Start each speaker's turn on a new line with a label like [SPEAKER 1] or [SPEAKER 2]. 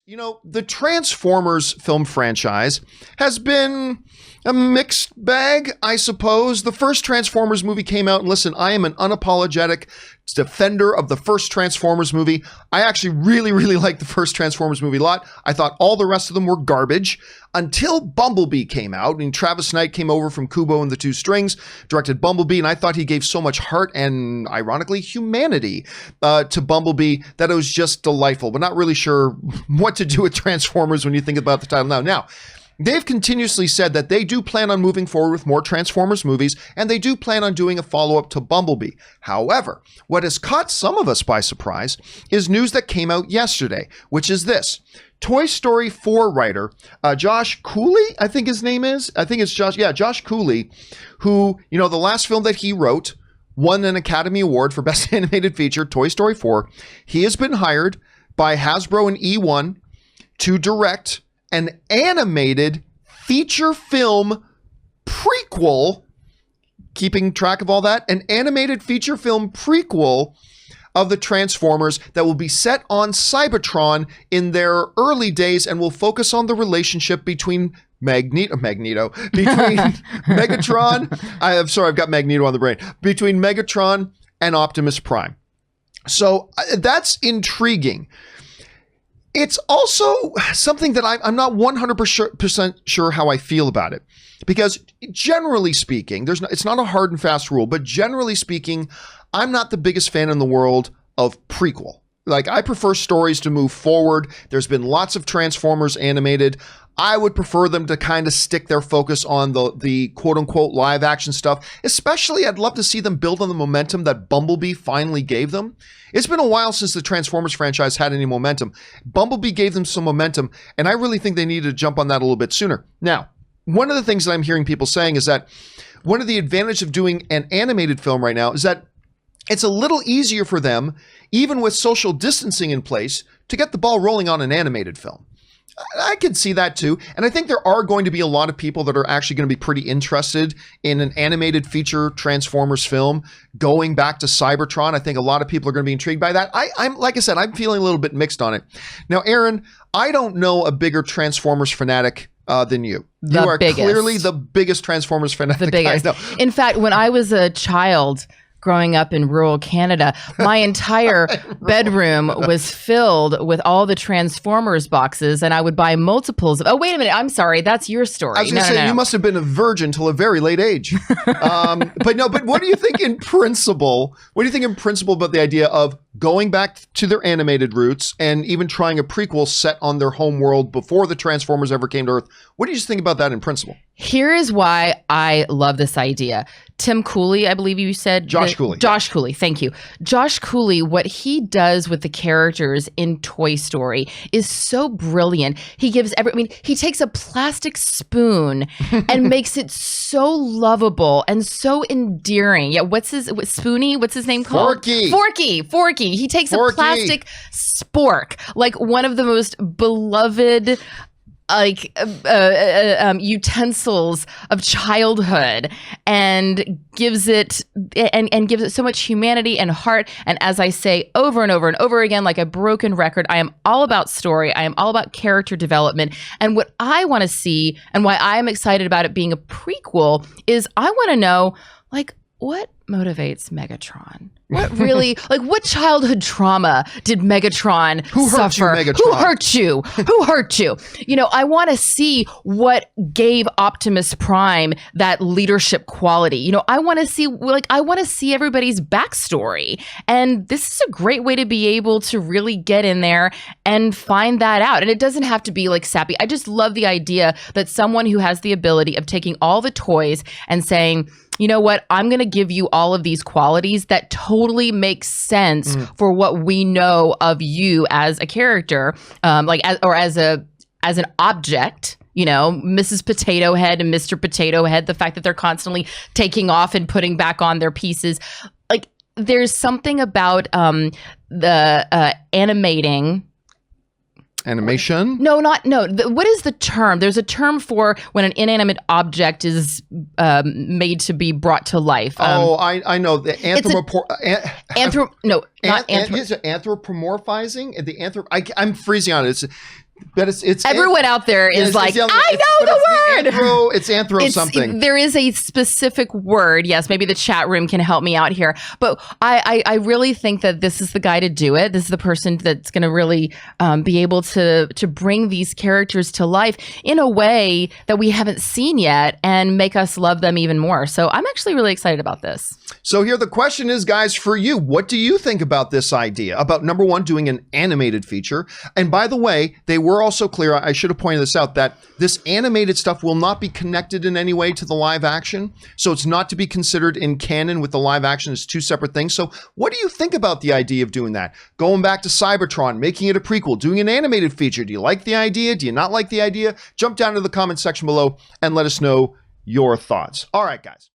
[SPEAKER 1] You know, the Transformers film franchise has been a mixed bag, I suppose. The first Transformers movie came out, and listen, I am an unapologetic defender of the first Transformers movie. I actually really, really liked the first Transformers movie a lot. I thought all the rest of them were garbage until Bumblebee came out, and Travis Knight came over from Kubo and the Two Strings, directed Bumblebee, and I thought he gave so much heart and, ironically, humanity to Bumblebee that it was just delightful, but not really sure what to do with Transformers when you think about the title now. Now, they've continuously said that they do plan on moving forward with more Transformers movies, and they do plan on doing a follow-up to Bumblebee. However, what has caught some of us by surprise is news that came out yesterday, which is this. Toy Story 4 writer, Josh Cooley, I think his name is. I think it's Josh Cooley, who, you know, the last film that he wrote won an Academy Award for Best Animated Feature, Toy Story 4. He has been hired by Hasbro and E1 to direct an animated feature film prequel, keeping track of all that, an animated feature film prequel of the Transformers that will be set on Cybertron in their early days and will focus on the relationship between between Megatron, I'm sorry, I've got Magneto on the brain, between Megatron and Optimus Prime. So that's intriguing. It's also something that I'm not 100% sure how I feel about it, because generally speaking, it's not a hard and fast rule, but generally speaking, I'm not the biggest fan in the world of prequel. Like, I prefer stories to move forward. There's been lots of Transformers animated. I would prefer them to kind of stick their focus on the quote-unquote live action stuff. Especially, I'd love to see them build on the momentum that Bumblebee finally gave them. It's been a while since the Transformers franchise had any momentum. Bumblebee gave them some momentum, and I really think they needed to jump on that a little bit sooner. Now, one of the things that I'm hearing people saying is that one of the advantages of doing an animated film right now is that it's a little easier for them, even with social distancing in place, to get the ball rolling on an animated film. I could see that too. And I think there are going to be a lot of people that are actually going to be pretty interested in an animated feature Transformers film going back to Cybertron. I think a lot of people are going to be intrigued by that. I'm like I said, I'm feeling a little bit mixed on it. Now, Aaron, I don't know a bigger Transformers fanatic than you. You are clearly the biggest Transformers fanatic.
[SPEAKER 2] The biggest.
[SPEAKER 1] I know.
[SPEAKER 2] In fact, when I was a child growing up in rural Canada, my entire bedroom was filled with all the Transformers boxes, and I would buy multiples of. Oh, wait a minute! I'm sorry, that's your story.
[SPEAKER 1] I was going to say you must have been a virgin till a very late age. But what do you think in principle? What do you think in principle about the idea of going back to their animated roots and even trying a prequel set on their home world before the Transformers ever came to Earth? What do you just think about that in principle?
[SPEAKER 2] Here is why I love this idea. Tim Cooley, I believe you said.
[SPEAKER 1] Josh Cooley.
[SPEAKER 2] Josh Cooley, thank you. Josh Cooley, what he does with the characters in Toy Story is so brilliant. He gives he takes a plastic spoon and makes it so lovable and so endearing. Yeah, Spoonie? What's his name called? Forky. He takes a plastic spork, like one of the most beloved utensils of childhood, and gives it so much humanity and heart. And as I say over and over and over again, like a broken record, I am all about story. I am all about character development. And what I want to see, and why I am excited about it being a prequel, is I want to know, like, what motivates Megatron? What really, what childhood trauma did Megatron suffer? Who hurt you? Who hurt you? You know, I want to see what gave Optimus Prime that leadership quality. You know, I want to see everybody's backstory. And this is a great way to be able to really get in there and find that out. And it doesn't have to be like sappy. I just love the idea that someone who has the ability of taking all the toys and saying, you know what, I'm going to give you all of these qualities that totally make sense for what we know of you as a character, as an object. You know, Mrs. Potato Head and Mr. Potato Head, the fact that they're constantly taking off and putting back on their pieces. Like, there's something about the animation? No. What is the term? There's a term for when an inanimate object is made to be brought to life.
[SPEAKER 1] I know. The
[SPEAKER 2] anthropomorphizing.
[SPEAKER 1] I'm freezing on it. But it's
[SPEAKER 2] Everyone out there is like, I know the word.
[SPEAKER 1] It's anthro something.
[SPEAKER 2] There is a specific word. Yes, maybe the chat room can help me out here. But I really think that this is the guy to do it. This is the person that's going to really be able to bring these characters to life in a way that we haven't seen yet and make us love them even more. So I'm actually really excited about this.
[SPEAKER 1] So here the question is, guys, for you, what do you think about this idea? About number one, doing an animated feature. And by the way, they were also clear, I should have pointed this out, that this animated stuff will not be connected in any way to the live action. So it's not to be considered in canon with the live action. It's two separate things. So what do you think about the idea of doing that? Going back to Cybertron, making it a prequel, doing an animated feature. Do you like the idea? Do you not like the idea? Jump down to the comment section below and let us know your thoughts. All right, guys.